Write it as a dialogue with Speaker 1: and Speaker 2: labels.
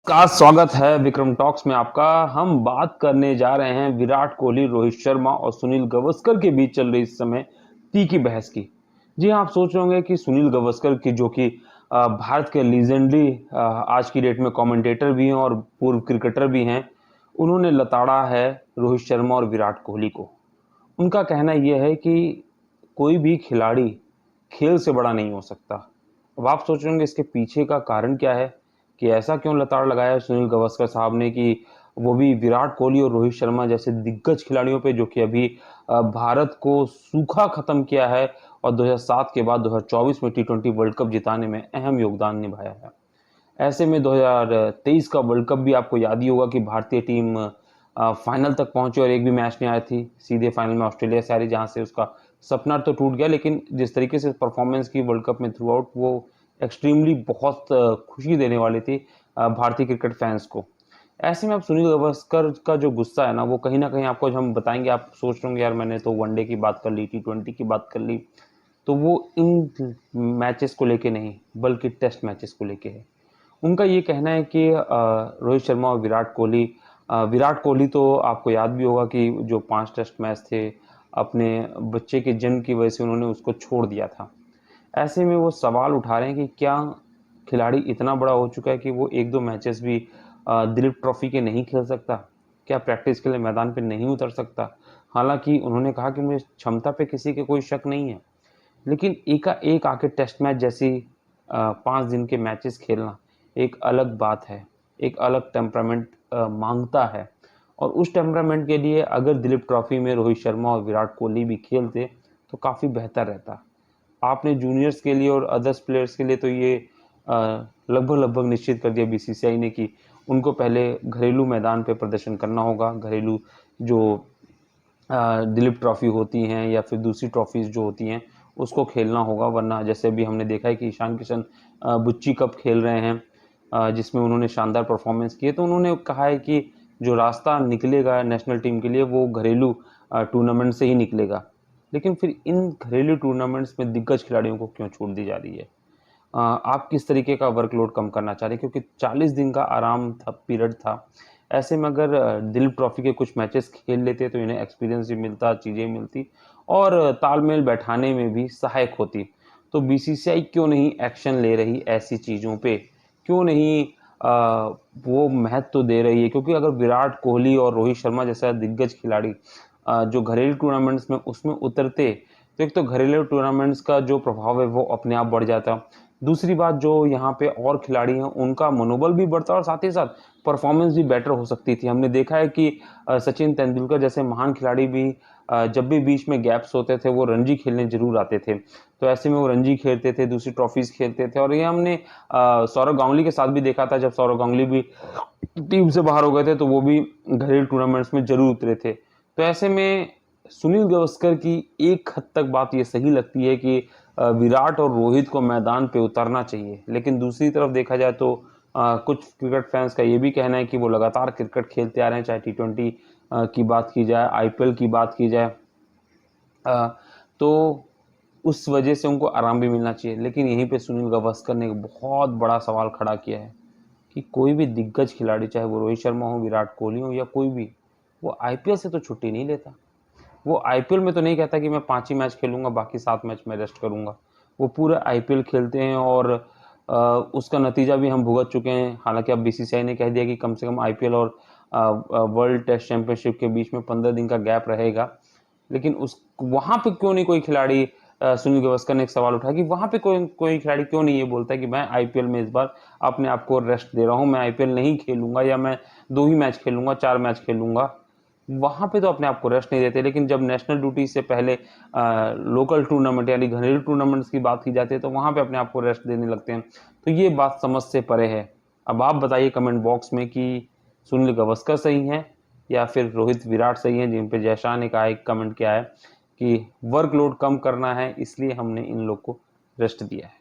Speaker 1: का स्वागत है विक्रम टॉक्स में आपका। हम बात करने जा रहे हैं विराट कोहली, रोहित शर्मा और सुनील गावस्कर के बीच चल रही इस समय तीखी बहस की। जी हाँ, आप सोच रहे होंगे कि सुनील गावस्कर की जो कि भारत के लीजेंडरी आज की डेट में कमेंटेटर भी हैं और पूर्व क्रिकेटर भी हैं, उन्होंने लताड़ा है रोहित शर्मा और विराट कोहली को। उनका कहना यह है कि कोई भी खिलाड़ी खेल से बड़ा नहीं हो सकता। अब आप सोच रहे होंगे इसके पीछे का कारण क्या है, कि ऐसा क्यों लताड़ लगाया है सुनील गावस्कर साहब ने कि वो भी विराट कोहली और रोहित शर्मा जैसे दिग्गज खिलाड़ियों पे, जो कि अभी भारत को सूखा खत्म किया है और 2007 के बाद 2024 में टी20 वर्ल्ड कप जिताने में अहम योगदान निभाया है। ऐसे में 2023 का वर्ल्ड कप भी आपको याद ही होगा कि भारतीय टीम फाइनल तक पहुंची और एक भी मैच नहीं आई थी, सीधे फाइनल में ऑस्ट्रेलिया से हारी, जहां से उसका सपना तो टूट गया। लेकिन जिस तरीके से परफॉर्मेंस की वर्ल्ड कप में थ्रू आउट, वो एक्सट्रीमली बहुत खुशी देने वाली थी भारतीय क्रिकेट फैंस को। ऐसे में अब सुनील गावस्कर का जो गुस्सा है ना, वो कहीं ना कहीं आपको जब हम बताएंगे, आप सोच रहे होंगे यार मैंने तो वनडे की बात कर ली, टी20 की बात कर ली। तो वो इन मैचेस को लेके नहीं, बल्कि टेस्ट मैचेस को लेके है। उनका ये कहना है कि रोहित शर्मा और विराट कोहली तो आपको याद भी होगा कि जो 5 टेस्ट मैच थे, अपने बच्चे के जन्म की वजह से उन्होंने उसको छोड़ दिया था। ऐसे में वो सवाल उठा रहे हैं कि क्या खिलाड़ी इतना बड़ा हो चुका है कि वो 1-2 मैचेस भी दिलीप ट्रॉफी के नहीं खेल सकता? क्या प्रैक्टिस के लिए मैदान पे नहीं उतर सकता? हालांकि उन्होंने कहा कि मुझे क्षमता पे किसी के कोई शक नहीं है, लेकिन एकाएक आके टेस्ट मैच जैसी 5 दिन के मैचेस खेलना एक अलग बात है, एक अलग टेम्परामेंट मांगता है। और उस टेम्परामेंट के लिए अगर दिलीप ट्रॉफी में रोहित शर्मा और विराट कोहली भी खेलते तो काफ़ी बेहतर रहता। आपने जूनियर्स के लिए और अदर्स प्लेयर्स के लिए तो ये लगभग लगभग निश्चित कर दिया बीसीसीआई ने कि उनको पहले घरेलू मैदान पे प्रदर्शन करना होगा। घरेलू जो दिलीप ट्रॉफी होती हैं या फिर दूसरी ट्रॉफीज जो होती हैं, उसको खेलना होगा, वरना जैसे अभी हमने देखा है कि ईशान किशन बुच्ची कप खेल रहे हैं, जिसमें उन्होंने शानदार परफॉर्मेंस किए। तो उन्होंने कहा है कि जो रास्ता निकलेगा नेशनल टीम के लिए वो घरेलू टूर्नामेंट से ही निकलेगा। लेकिन फिर इन घरेलू टूर्नामेंट्स में दिग्गज खिलाड़ियों को क्यों छूट दी जा रही है? आप किस तरीके का वर्कलोड कम करना चाह रहे हैं? क्योंकि 40 दिन का आराम था, पीरियड था। ऐसे में अगर दिलीप ट्रॉफी के कुछ मैचेस खेल लेते तो इन्हें एक्सपीरियंस भी मिलता, चीज़ें मिलती और तालमेल बैठाने में भी सहायक होती। तो बीसीसीआई क्यों नहीं एक्शन ले रही ऐसी चीज़ों पे? क्यों नहीं वो महत्व दे रही है? क्योंकि अगर विराट कोहली और रोहित शर्मा जैसा दिग्गज खिलाड़ी जो घरेलू टूर्नामेंट्स में उसमें उतरते, तो एक तो घरेलू टूर्नामेंट्स का जो प्रभाव है वो अपने आप बढ़ जाता। दूसरी बात, जो यहाँ पे और खिलाड़ी हैं उनका मनोबल भी बढ़ता और साथ ही साथ परफॉर्मेंस भी बेटर हो सकती थी। हमने देखा है कि सचिन तेंदुलकर जैसे महान खिलाड़ी भी जब भी बीच में गैप्स होते थे वो रणजी खेलने जरूर आते थे। तो ऐसे में वो रणजी खेलते थे, दूसरी ट्रॉफीज खेलते थे। और ये हमने सौरव गांगुली के साथ भी देखा था, जब सौरव गांगुली भी टीम से बाहर हो गए थे तो वो भी घरेलू टूर्नामेंट्स में जरूर उतरे थे। तो ऐसे में सुनील गावस्कर की एक हद तक बात ये सही लगती है कि विराट और रोहित को मैदान पे उतरना चाहिए। लेकिन दूसरी तरफ देखा जाए तो कुछ क्रिकेट फैंस का ये भी कहना है कि वो लगातार क्रिकेट खेलते आ रहे हैं, चाहे टी20 की बात की जाए, आईपीएल की बात की जाए, तो उस वजह से उनको आराम भी मिलना चाहिए। लेकिन यहीं पे सुनील गावस्कर ने एक बहुत बड़ा सवाल खड़ा किया है कि कोई भी दिग्गज खिलाड़ी, चाहे वो रोहित शर्मा हो, विराट कोहली हो या कोई भी, वो आईपीएल से तो छुट्टी नहीं लेता। वो आईपीएल में तो नहीं कहता कि मैं 5 ही मैच खेलूंगा, बाकी 7 मैच में रेस्ट करूंगा। वो पूरा आईपीएल खेलते हैं और उसका नतीजा भी हम भुगत चुके हैं। हालांकि अब बीसीसीआई ने कह दिया कि कम से कम आईपीएल और वर्ल्ड टेस्ट चैंपियनशिप के बीच में 15 दिन का गैप रहेगा। लेकिन उस वहां पे क्यों नहीं कोई खिलाड़ी, सुनील गावस्कर ने एक सवाल उठाया कि वहां पे कोई कोई खिलाड़ी क्यों नहीं ये बोलता है कि मैं आईपीएल में इस बार अपने आप को रेस्ट दे रहा हूं, मैं आईपीएल नहीं खेलूंगा, या मैं 2 ही मैच खेलूंगा, 4 मैच खेलूंगा। वहां पे तो अपने आप को रेस्ट नहीं देते। लेकिन जब नेशनल ड्यूटी से पहले लोकल टूर्नामेंट यानी घरेलू टूर्नामेंट्स की बात की जाती है तो वहां पे अपने आप को रेस्ट देने लगते हैं। तो ये बात समझ से परे है। अब आप बताइए कमेंट बॉक्स में कि सुनील गावस्कर सही है या फिर रोहित विराट सही है, जिन पे जयशाह ने कहा, एक कमेंट किया है कि वर्कलोड कम करना है इसलिए हमने इन लोग को रेस्ट दिया है।